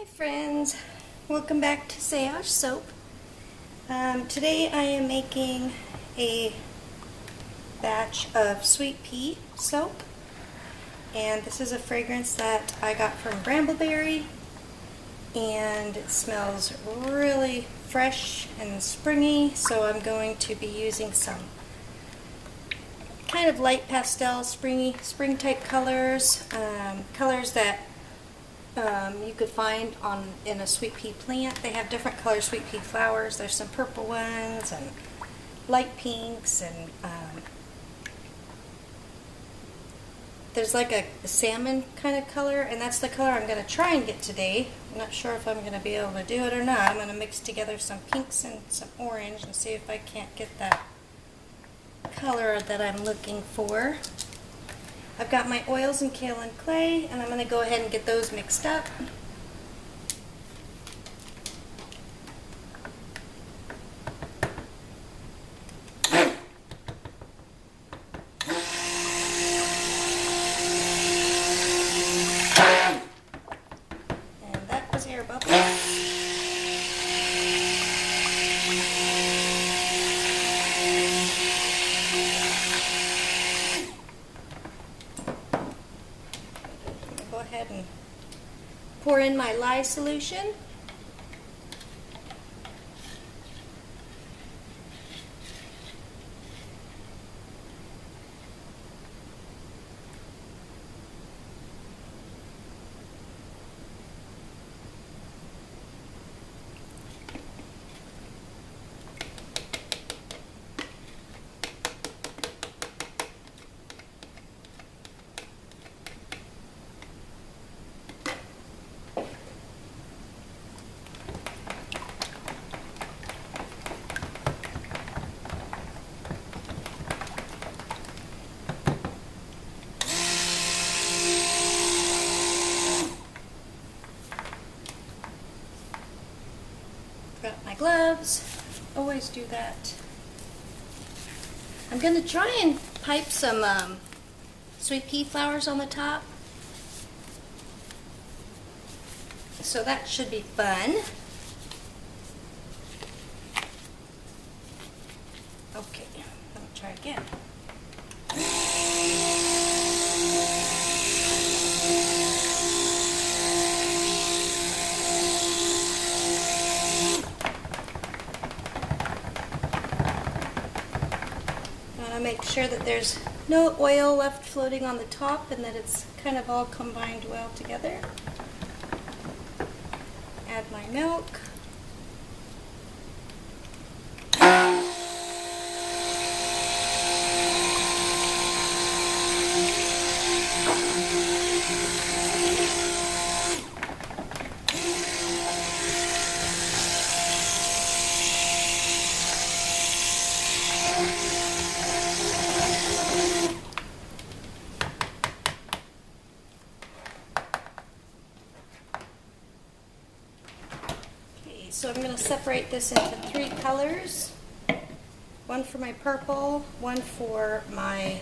Hi friends, welcome back to Sage Soap. Today I am making a batch of sweet pea soap, and this is a fragrance that I got from Brambleberry, and it smells really fresh and springy, so I'm going to be using some kind of light pastel spring type colors, colors that you could find in a sweet pea plant. They have different color sweet pea flowers. There's some purple ones and light pinks, and there's like a salmon kind of color, and that's the color I'm going to try and get today. I'm not sure if I'm going to be able to do it or not. I'm going to mix together some pinks and some orange and see if I can't get that color that I'm looking for. I've got my oils and kaolin clay, and I'm going to go ahead and get those mixed up. And that was air bubble. And pour in my lye solution. Got my gloves, always do that. I'm going to try and pipe some sweet pea flowers on the top, so that should be fun. Okay, let me try again. Make sure that there's no oil left floating on the top and that it's kind of all combined well together. Add my milk. So I'm going to separate this into 3 colors. One for my purple, one for my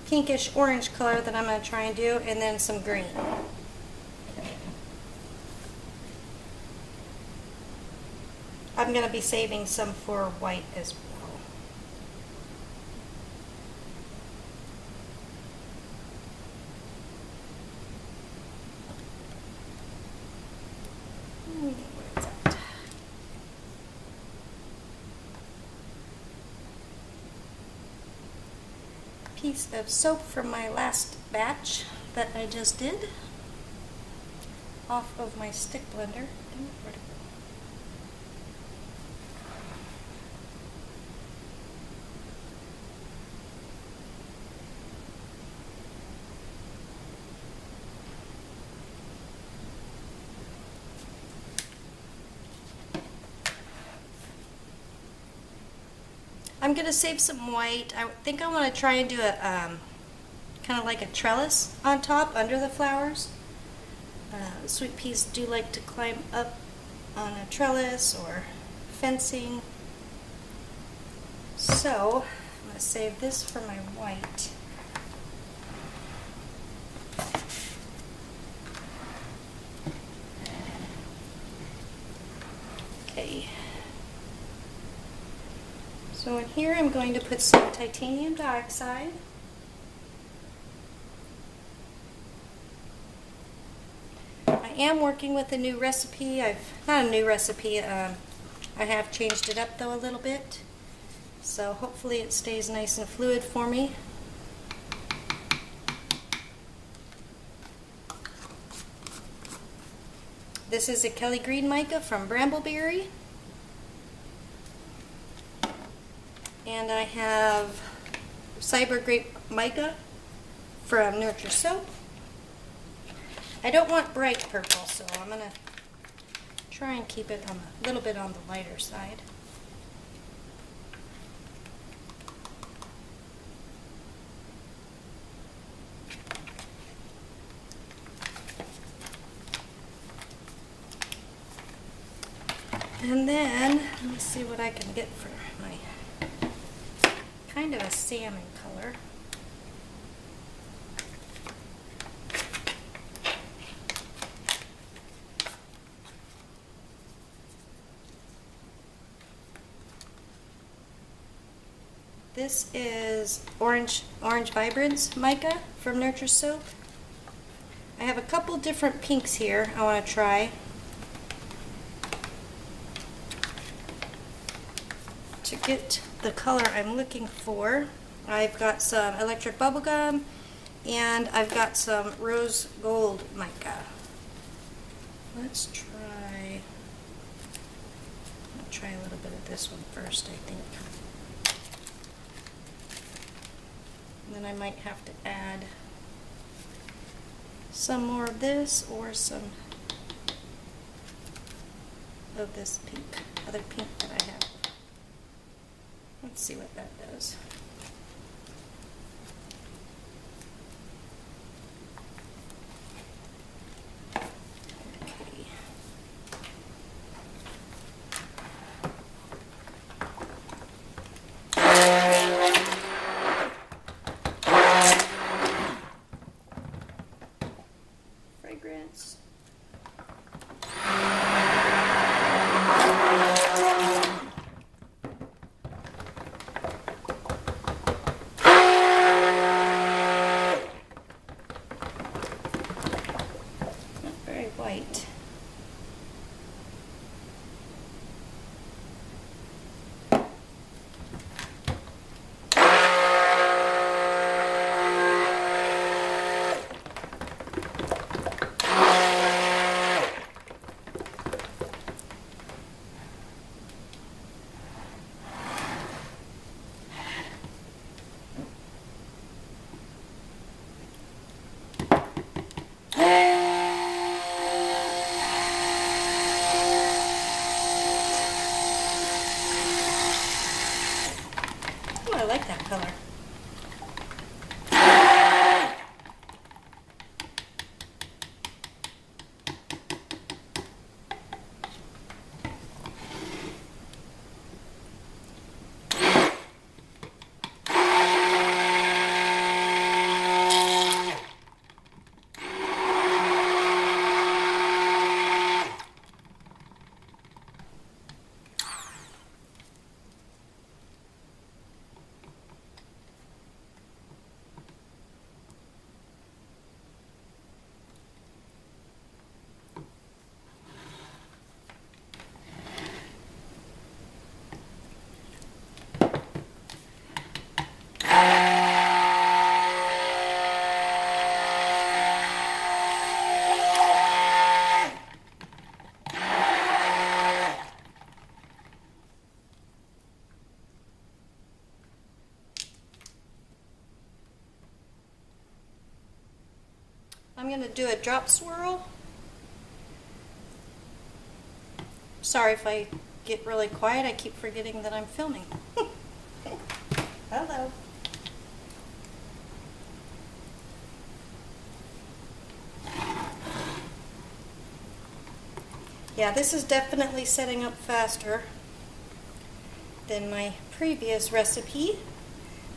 pinkish orange color that I'm going to try and do, and then some green. I'm going to be saving some for white as well. Piece of soap from my last batch that I just did off of my stick blender. I'm going to save some white. I think I want to try and do a kind of like a trellis on top under the flowers. Sweet peas do like to climb up on a trellis or fencing. So I'm going to save this for my white. Okay. So in here I'm going to put some titanium dioxide. I am working with a new recipe. Not a new recipe, I have changed it up though a little bit. So hopefully it stays nice and fluid for me. This is a Kelly Green mica from Brambleberry. And I have Cyber Grape mica from Nurture Soap. I don't want bright purple, so I'm going to try and keep it a little bit on the lighter side. And then, let me see what I can get for my kind of a salmon color. This is orange Vibrance mica from Nurture Soap. I have a couple different pinks here I want to try. To get the color I'm looking for, I've got some electric bubblegum and I've got some rose gold mica. Let's try, I'll try a little bit of this one first, I think. And then I might have to add some more of this or some of this pink, other pink that I have. Let's see what that does. Okay. Fragrance. White. I like that color. I'm going to do a drop swirl. Sorry if I get really quiet, I keep forgetting that I'm filming. Hello. Yeah, this is definitely setting up faster than my previous recipe.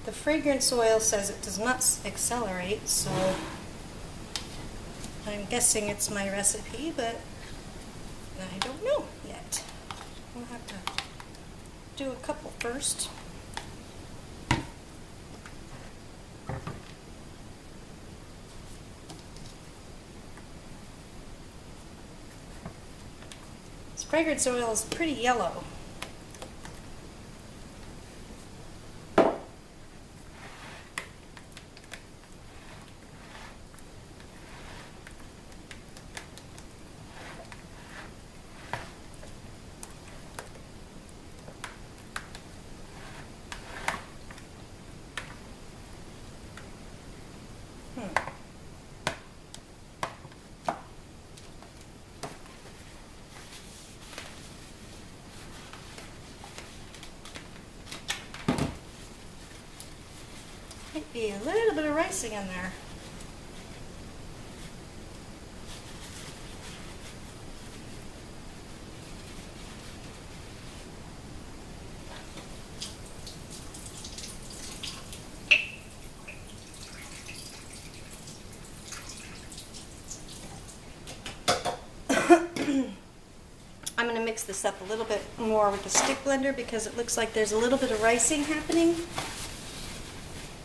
The fragrance oil says it does not accelerate, so I'm guessing it's my recipe, but I don't know yet. We'll have to do a couple first. This fragrance oil is pretty yellow. Might be a little bit of ricing in there. I'm going to mix this up a little bit more with the stick blender because it looks like there's a little bit of ricing happening.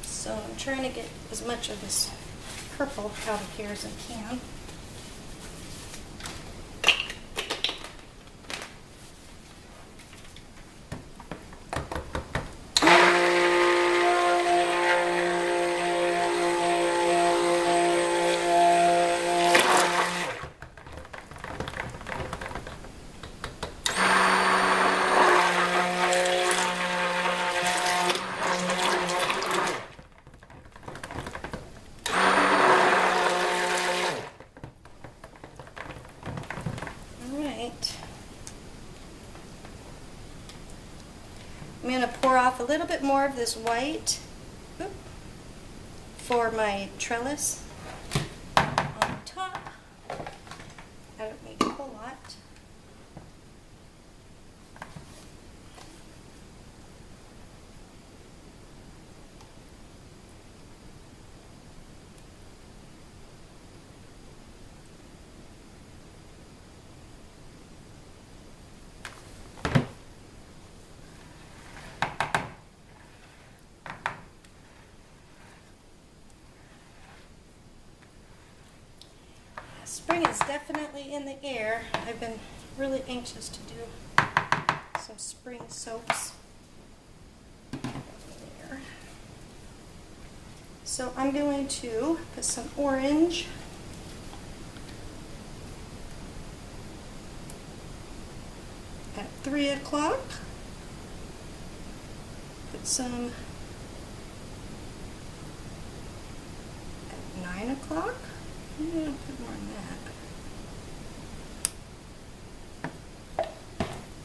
So I'm trying to get as much of this purple out of here as I can. I'm going to pour off a little bit more of this white for my trellis on top. I don't need a whole lot. Spring is definitely in the air. I've been really anxious to do some spring soaps. There. So I'm going to put some orange. At 3 o'clock. Put some at 9 o'clock. I'm going to put more than that.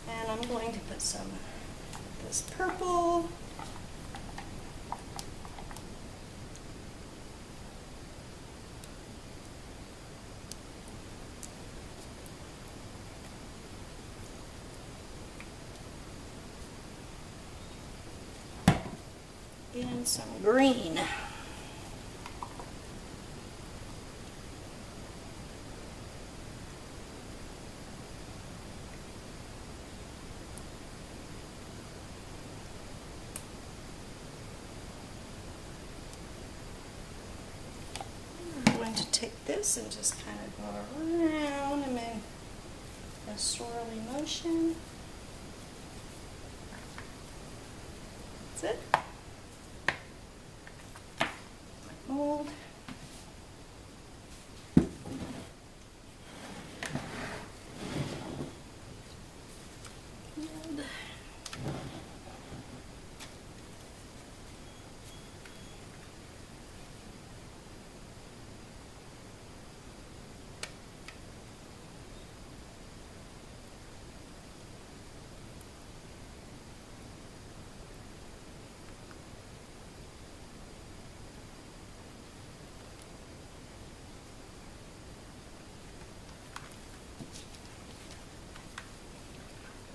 And I'm going to put some of this purple. And some green. To take this and just kind of go around and in a swirly motion. That's it. My mold.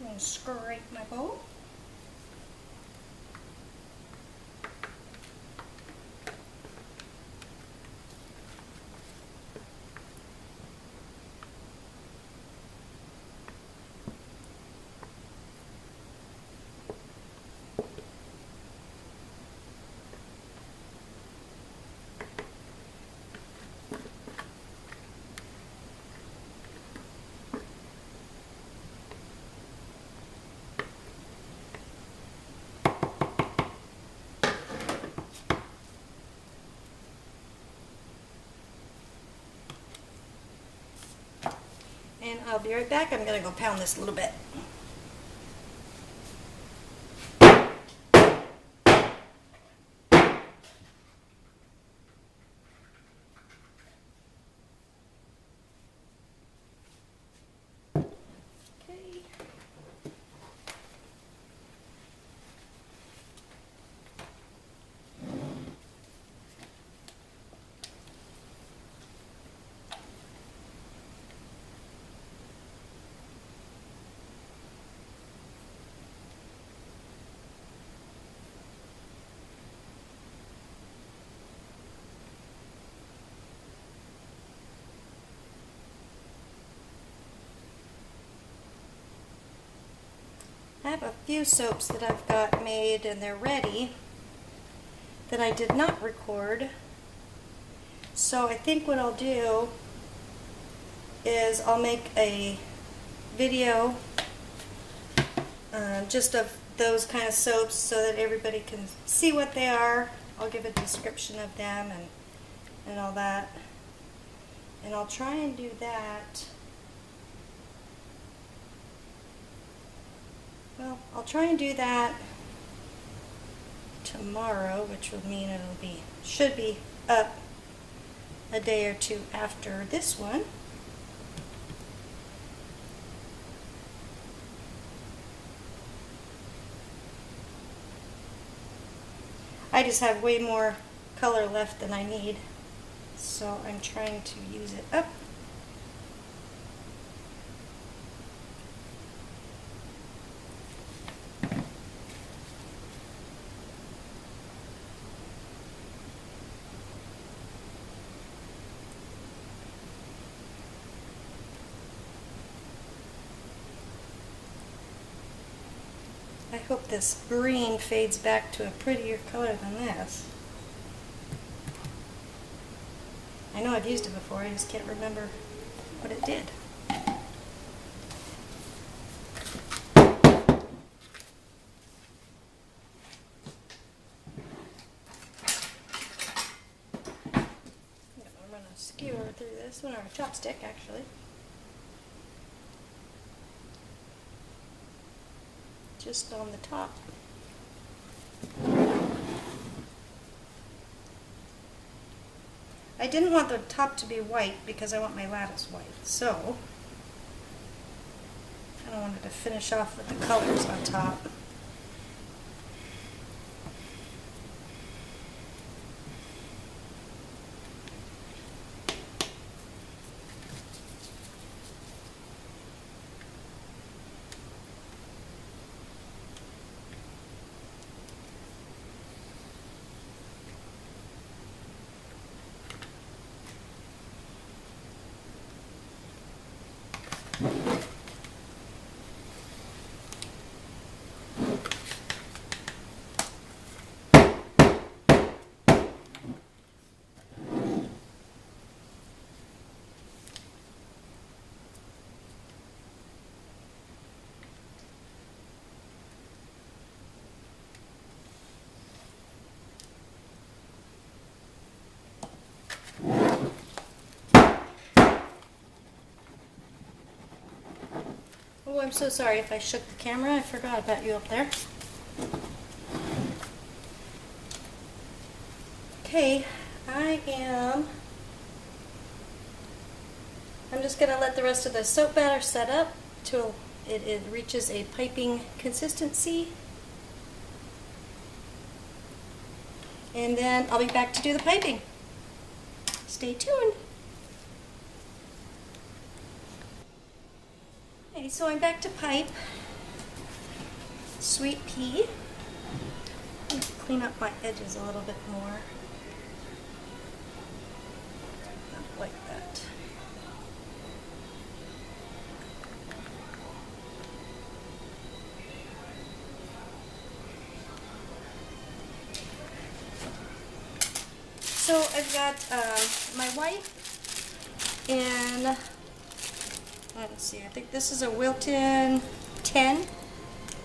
I'm going to scrape my bowl. I'll be right back. I'm going to go pound this a little bit. I have a few soaps that I've got made and they're ready that I did not record. So I think what I'll do is I'll make a video just of those kind of soaps so that everybody can see what they are. I'll give a description of them and all that. And I'll try and do that. Well, I'll try and do that tomorrow, which will mean should be up a day or two after this one. I just have way more color left than I need, so I'm trying to use it up. I hope this green fades back to a prettier color than this. I know I've used it before, I just can't remember what it did. I'm going to skewer through this one, or a chopstick actually. Just on the top. I didn't want the top to be white because I want my lattice white, so I wanted to finish off with the colors on top. Oh, I'm so sorry if I shook the camera. I forgot about you up there. Okay, I'm just going to let the rest of the soap batter set up till it reaches a piping consistency. And then I'll be back to do the piping. Stay tuned. Okay, so I'm back to pipe sweet pea. I'm going to clean up my edges a little bit more. Not like that. So I've got my white and let's see, I think this is a Wilton 10,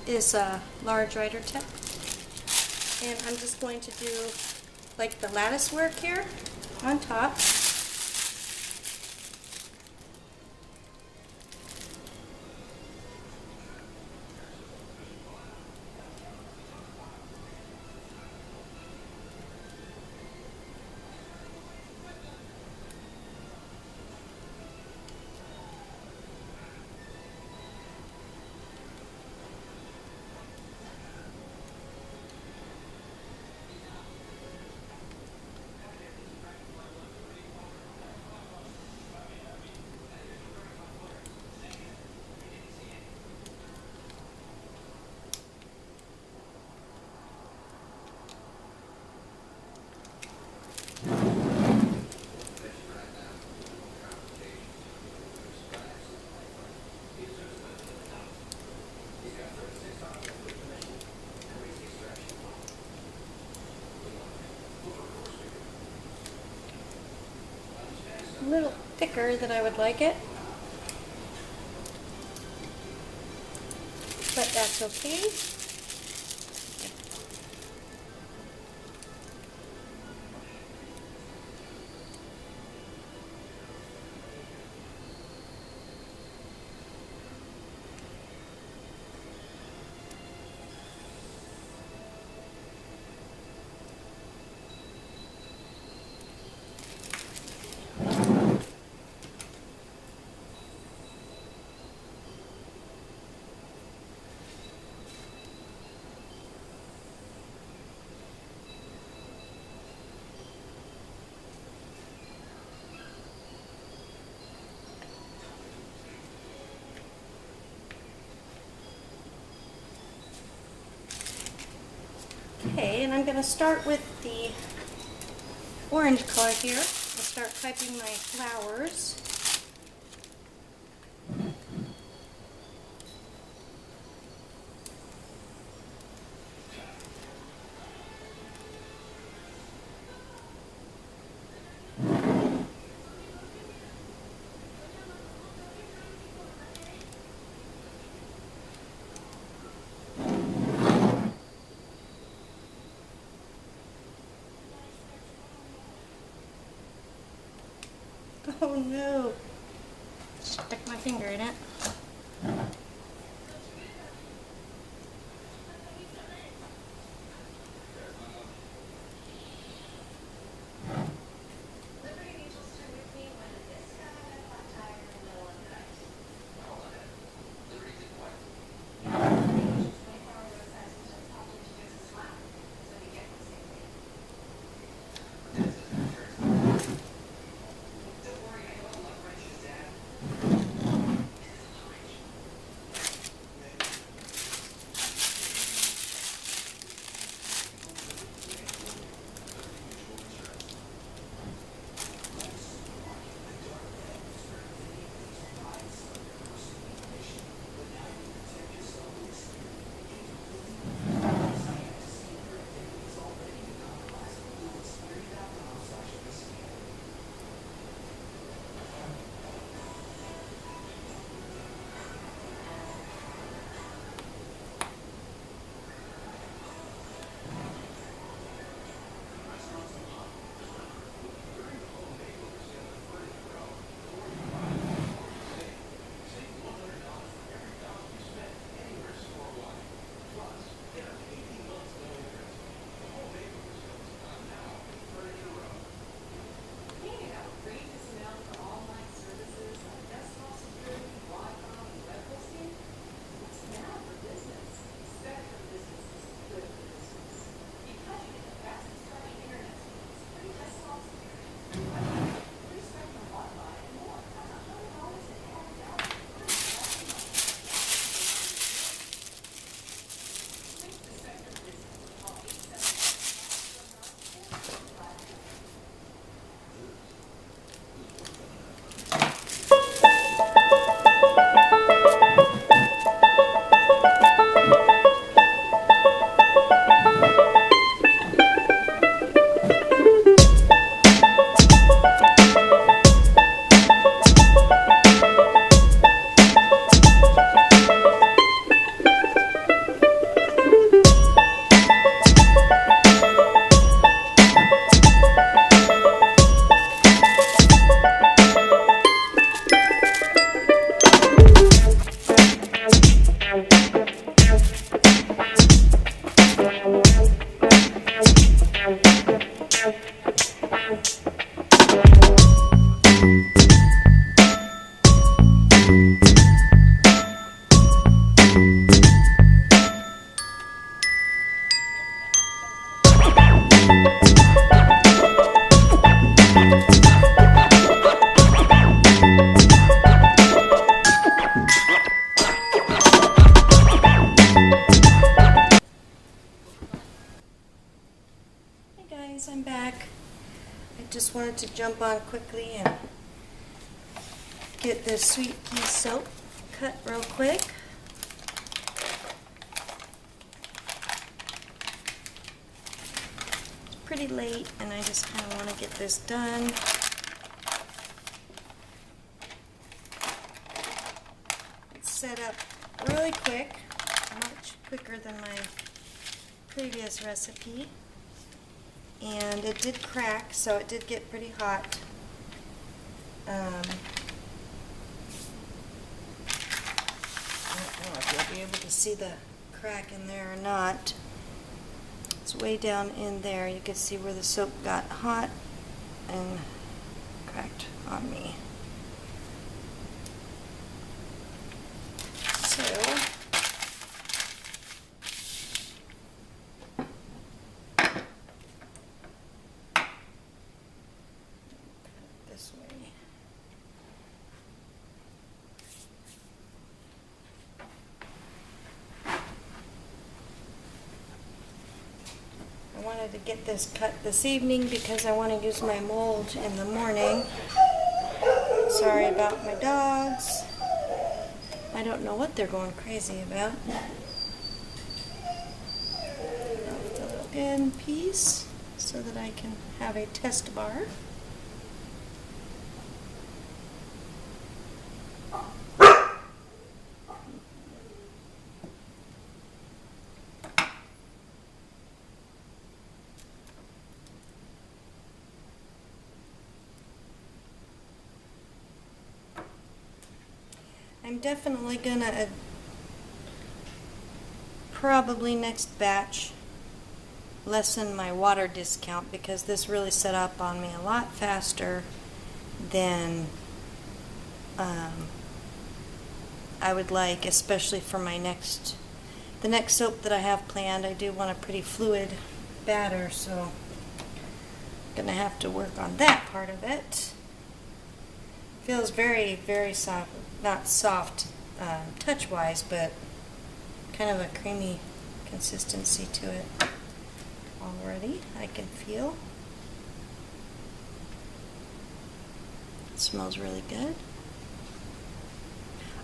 is a large rider tip. And I'm just going to do like the lattice work here on top. thicker than I would like it. But that's okay. Okay, and I'm going to start with the orange color here. I'll start typing my flowers. Oh no! Stuck my finger in it. I'm back. I just wanted to jump on quickly and get this sweet pea soap cut real quick. It's pretty late and I just kind of want to get this done. set up really quick, much quicker than my previous recipe. And it did crack, so it did get pretty hot. I don't know if you'll be able to see the crack in there or not. It's way down in there. You can see where the soap got hot and cracked on me. So, this way. I wanted to get this cut this evening because I want to use my mold in the morning. Sorry about my dogs. I don't know what they're going crazy about. The little end piece so that I can have a test bar. I'm definitely gonna probably next batch lessen my water discount because this really set up on me a lot faster than I would like, especially for my the next soap that I have planned. I do want a pretty fluid batter, so I'm gonna have to work on that part of it. Feels very, very soft. Not soft touch-wise, but kind of a creamy consistency to it already. I can feel. It smells really good.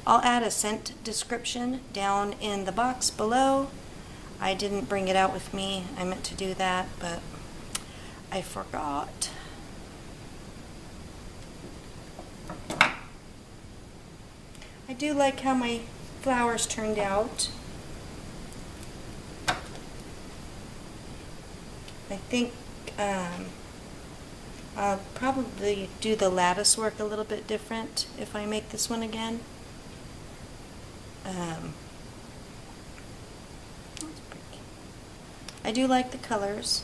I'll add a scent description down in the box below. I didn't bring it out with me. I meant to do that, but I forgot. I do like how my flowers turned out. I think I'll probably do the lattice work a little bit different if I make this one again. That's pretty. I do like the colors.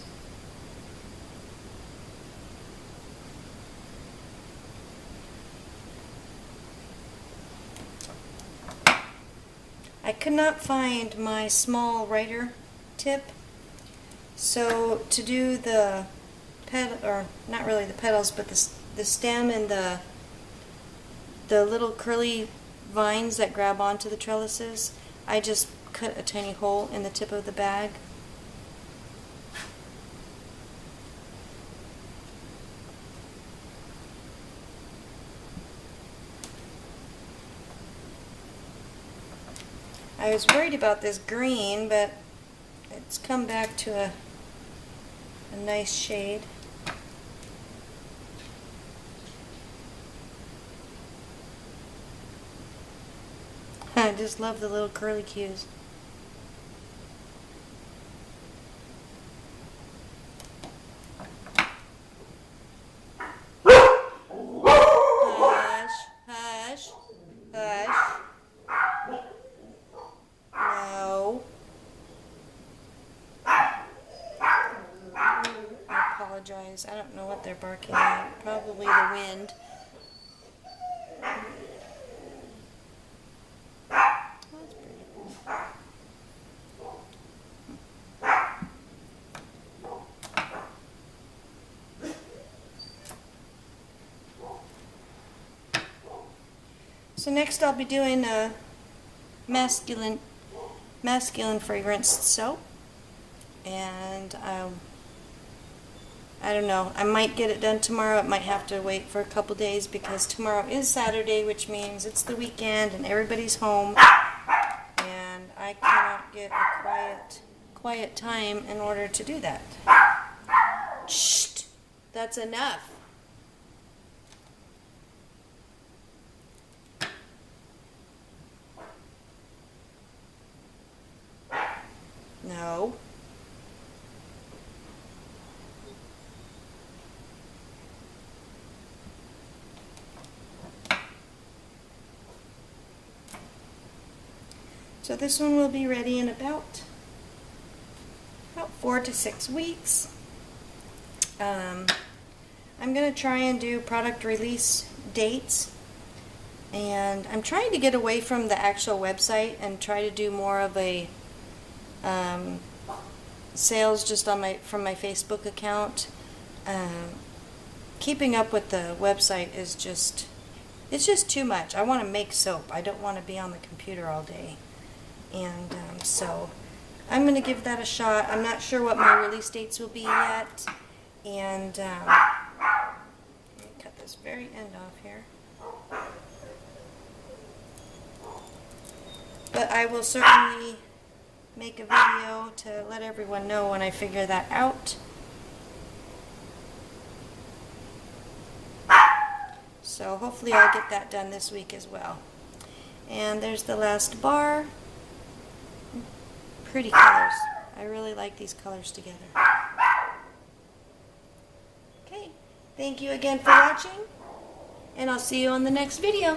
I could not find my small writer tip, so to do the or not really the petals, but the stem and the little curly vines that grab onto the trellises, I just cut a tiny hole in the tip of the bag. I was worried about this green, but it's come back to a nice shade. I just love the little curly cues. Hush, hush, hush. No. I apologize. I don't know what they're barking at. Probably the wind. That's pretty cool. So next I'll be doing a masculine fragrance soap, and I don't know, I might get it done tomorrow. It might have to wait for a couple days because tomorrow is Saturday, which means it's the weekend and everybody's home, and I cannot get a quiet time in order to do that. Shh, that's enough. slow. So this one will be ready in about 4 to 6 weeks. I'm going to try and do product release dates, and I'm trying to get away from the actual website and try to do more of a sales just on from my Facebook account. Keeping up with the website is it's just too much. I want to make soap. I don't want to be on the computer all day. And so I'm going to give that a shot. I'm not sure what my release dates will be yet. And let me cut this very end off here. But I will certainly make a video to let everyone know when I figure that out. So hopefully I'll get that done this week as well. And there's the last bar. Pretty colors. I really like these colors together. Okay, thank you again for watching, and I'll see you on the next video.